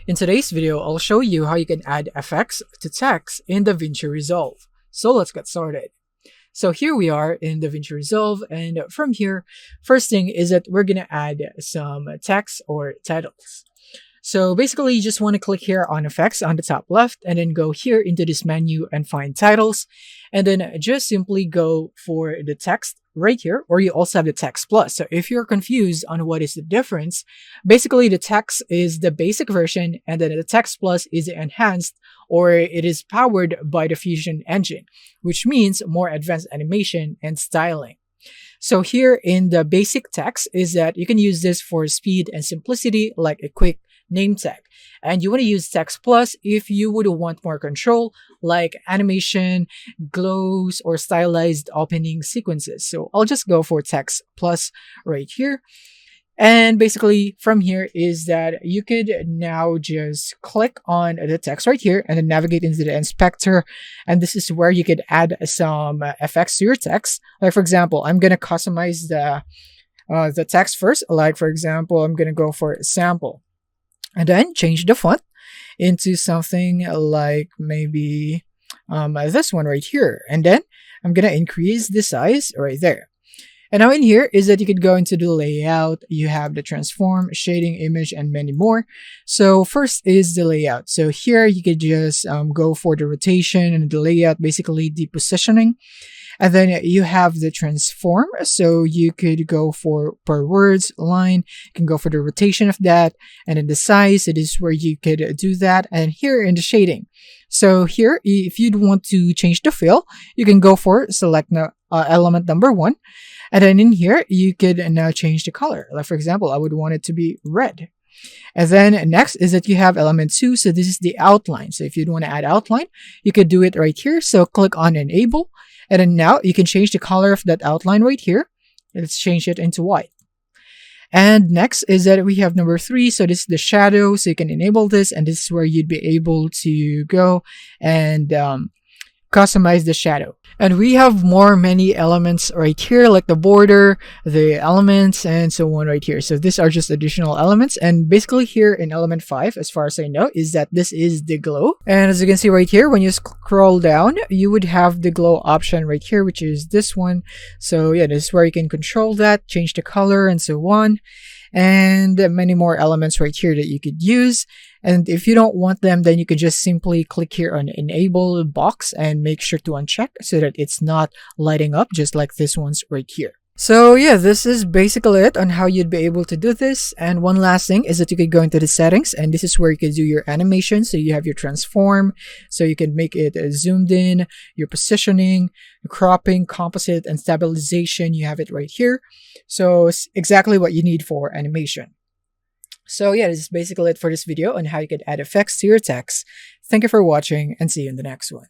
In today's video, I'll show you how you can add effects to text in DaVinci Resolve. So let's get started. So here we are in DaVinci Resolve, and from here, first thing is that we're going to add some text or titles. So basically, you just want to click here on effects on the top left and then go here into this menu and find titles, and then just simply go for the text right here, or you also have the text plus. So if you're confused on what is the difference, basically the text is the basic version and then the text plus is enhanced, or it is powered by the Fusion engine, which means more advanced animation and styling. So here in the basic text is that you can use this for speed and simplicity, like a quick name tag. And you want to use text plus if you would want more control, like animation, glows, or stylized opening sequences. So I'll just go for text plus right here. And basically from here is that you could now just click on the text right here and then navigate into the inspector. And this is where you could add some effects to your text. Like for example, I'm going to customize the text first. Like for example, I'm going to go for sample and then change the font into something like maybe this one right here. And then I'm going to increase the size right there. And now in here is that you could go into the layout, you have the transform, shading, image, and many more. So first is the layout. So here you could just go for the rotation and the layout, basically the positioning. And then you have the transform. So you could go for per words, line, you can go for the rotation of that. And then the size, it is where you could do that. And here in the shading. So here, if you'd want to change the fill, you can go for select element number 1. And then in here, you could now change the color. Like for example, I would want it to be red. And then next is that you have element 2. So this is the outline. So if you'd want to add outline, you could do it right here. So click on enable. And then now you can change the color of that outline right here. Let's change it into white. And next is that we have number 3. So this is the shadow. So you can enable this. And this is where you'd be able to go and customize the shadow. And we have many elements right here, like the border, the elements, and so on right here. So these are just additional elements. And basically here in element 5, as far as I know, is that this is the glow. And as you can see right here, when you scroll down, you would have the glow option right here, which is this one. So yeah, this is where you can control that, change the color, and so on. And many more elements right here that you could use. And if you don't want them, then you could just simply click here on enable box and make sure to uncheck so that it's not lighting up, just like this one's right here. So yeah, this is basically it on how you'd be able to do this. And one last thing is that you could go into the settings, and this is where you could do your animation. So you have your transform, so you can make it zoomed in, your positioning, cropping, composite, and stabilization. You have it right here. So it's exactly what you need for animation. So yeah, this is basically it for this video on how you could add effects to your text. Thank you for watching and see you in the next one.